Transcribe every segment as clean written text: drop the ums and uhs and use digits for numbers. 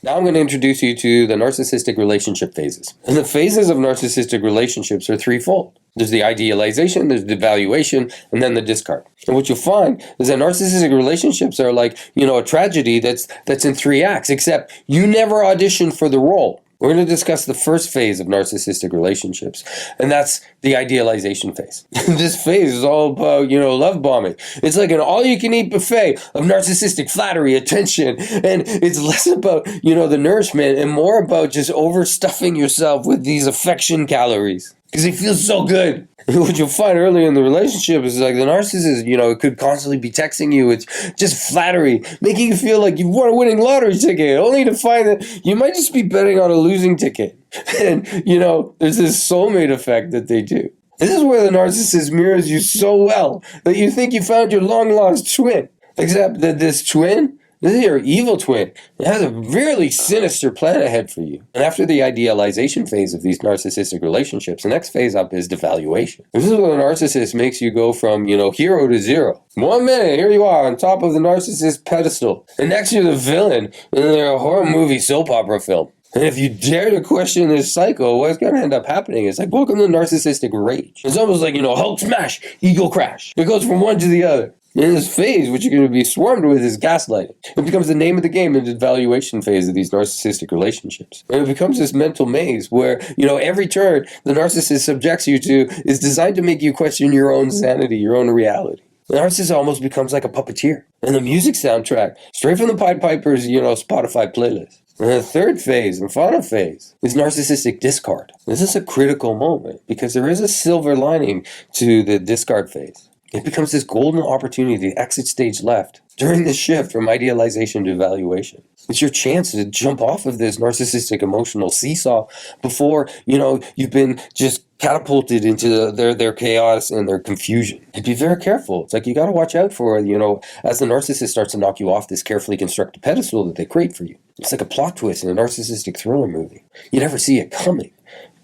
Now I'm going to introduce you to the narcissistic relationship phases. And the phases of narcissistic relationships are threefold. There's the idealization, there's the evaluation, and then the discard. And what you'll find is that narcissistic relationships are like, a tragedy that's in 3 acts, except you never auditioned for the role. We're going to discuss the first phase of narcissistic relationships, and that's the idealization phase. This phase is all about, love bombing. It's like an all-you-can-eat buffet of narcissistic flattery, attention, and it's less about, the nourishment and more about just overstuffing yourself with these affection calories. Because it feels so good. What you'll find early in the relationship is like the narcissist, it could constantly be texting you. It's just flattery, making you feel like you've won a winning lottery ticket, only to find that you might just be betting on a losing ticket. And, there's this soulmate effect that they do. This is where the narcissist mirrors you so well that you think you found your long-lost twin. Except that this twin, this is your evil twin. It has a really sinister plan ahead for you. And after the idealization phase of these narcissistic relationships, the next phase up is devaluation. This is where the narcissist makes you go from, hero to zero. 1 minute, here you are on top of the narcissist pedestal. And next you're the villain in a horror movie soap opera film. And if you dare to question this cycle, what's going to end up happening is like, welcome to narcissistic rage. It's almost like, Hulk smash, ego crash. It goes from one to the other. In this phase, what you're going to be swarmed with is gaslighting. It becomes the name of the game in the evaluation phase of these narcissistic relationships. And it becomes this mental maze where, every turn the narcissist subjects you to is designed to make you question your own sanity, your own reality. The narcissist almost becomes like a puppeteer. And the music soundtrack, straight from the Pied Piper's, Spotify playlist. And the third phase and final phase is narcissistic discard. This is a critical moment because there is a silver lining to the discard phase. It becomes this golden opportunity to exit stage left during this shift from idealization to evaluation. It's your chance to jump off of this narcissistic emotional seesaw before, you've been just catapulted into their chaos and their confusion. And be very careful. It's like you got to watch out for, as the narcissist starts to knock you off this carefully constructed pedestal that they create for you. It's like a plot twist in a narcissistic thriller movie. You never see it coming.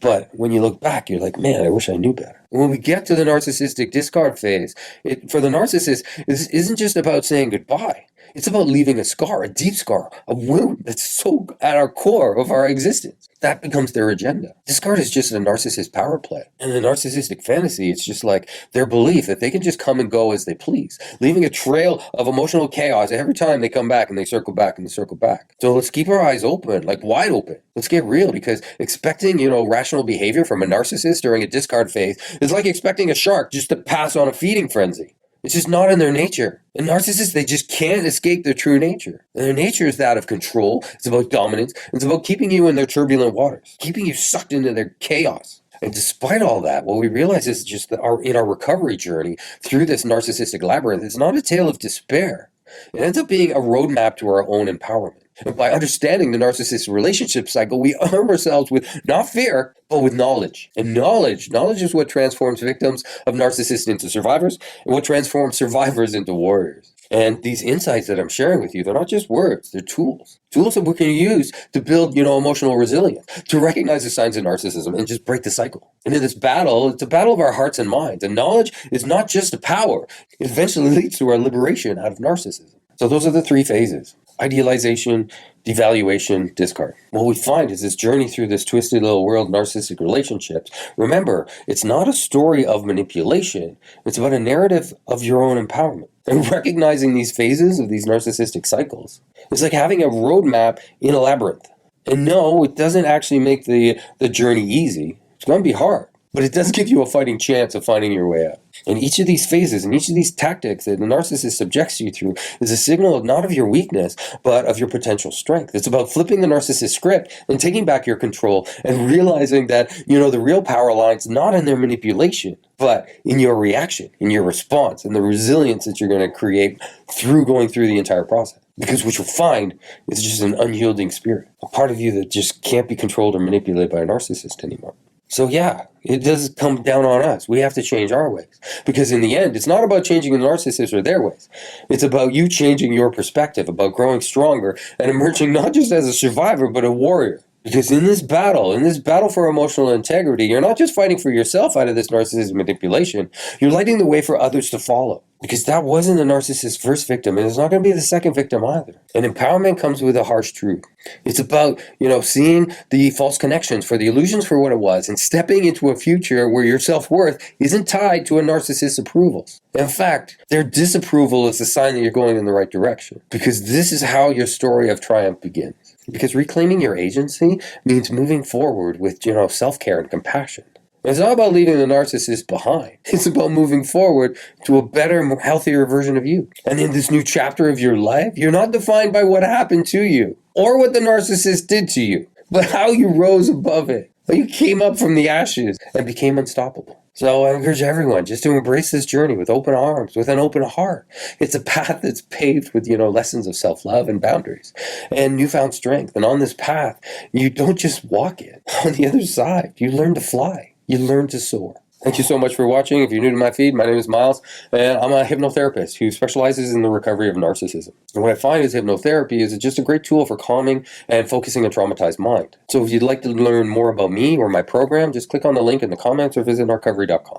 But when you look back, you're like, man, I wish I knew better. When we get to the narcissistic discard phase, for the narcissist, it isn't just about saying goodbye. It's about leaving a scar, a deep scar, a wound that's so at our core of our existence. That becomes their agenda. Discard is just a narcissist power play. And the narcissistic fantasy, it's just like their belief that they can just come and go as they please, leaving a trail of emotional chaos every time they come back and they circle back and they circle back. So let's keep our eyes open, like wide open. Let's get real, because expecting, rational behavior from a narcissist during a discard phase is like expecting a shark just to pass on a feeding frenzy. It's just not in their nature. And narcissists, they just can't escape their true nature. And their nature is that of control. It's about dominance. It's about keeping you in their turbulent waters, keeping you sucked into their chaos. And despite all that, what we realize is just that in our recovery journey through this narcissistic labyrinth, it's not a tale of despair. It ends up being a roadmap to our own empowerment. And by understanding the narcissistic relationship cycle, we arm ourselves with not fear, but with knowledge. And knowledge is what transforms victims of narcissists into survivors, and what transforms survivors into warriors. And these insights that I'm sharing with you, they're not just words, they're tools. Tools that we can use to build, emotional resilience, to recognize the signs of narcissism and just break the cycle. And in this battle, it's a battle of our hearts and minds. And knowledge is not just a power. It eventually leads to our liberation out of narcissism. So those are the 3 phases. Idealization, devaluation, discard. What we find is this journey through this twisted little world of narcissistic relationships. Remember, it's not a story of manipulation. It's about a narrative of your own empowerment. And recognizing these phases of these narcissistic cycles is like having a roadmap in a labyrinth. And no, it doesn't actually make the journey easy. It's going to be hard. But it does give you a fighting chance of finding your way out. And each of these phases and each of these tactics that the narcissist subjects you through is a signal of not of your weakness, but of your potential strength. It's about flipping the narcissist script and taking back your control and realizing that, the real power lies not in their manipulation, but in your reaction, in your response, and the resilience that you're going to create through going through the entire process. Because what you'll find is just an unyielding spirit, a part of you that just can't be controlled or manipulated by a narcissist anymore. So yeah, it does come down on us. We have to change our ways. Because in the end, it's not about changing the narcissist or their ways. It's about you changing your perspective, about growing stronger and emerging not just as a survivor, but a warrior. Because in this battle for emotional integrity, you're not just fighting for yourself out of this narcissistic manipulation, you're lighting the way for others to follow. Because that wasn't the narcissist's first victim, and it's not going to be the second victim either. And empowerment comes with a harsh truth. It's about, seeing the false connections for the illusions for what it was and stepping into a future where your self-worth isn't tied to a narcissist's approvals. In fact, their disapproval is a sign that you're going in the right direction, because this is how your story of triumph begins. Because reclaiming your agency means moving forward with, self-care and compassion. It's not about leaving the narcissist behind. It's about moving forward to a better, more healthier version of you. And in this new chapter of your life, you're not defined by what happened to you or what the narcissist did to you, but how you rose above it, how you came up from the ashes and became unstoppable. So I encourage everyone just to embrace this journey with open arms, with an open heart. It's a path that's paved with, lessons of self-love and boundaries and newfound strength. And on this path, you don't just walk it. On the other side, you learn to fly. You learn to soar. Thank you so much for watching. If you're new to my feed, my name is Miles, and I'm a hypnotherapist who specializes in the recovery of narcissism. And what I find is hypnotherapy is just a great tool for calming and focusing a traumatized mind. So if you'd like to learn more about me or my program, just click on the link in the comments or visit narcovery.com.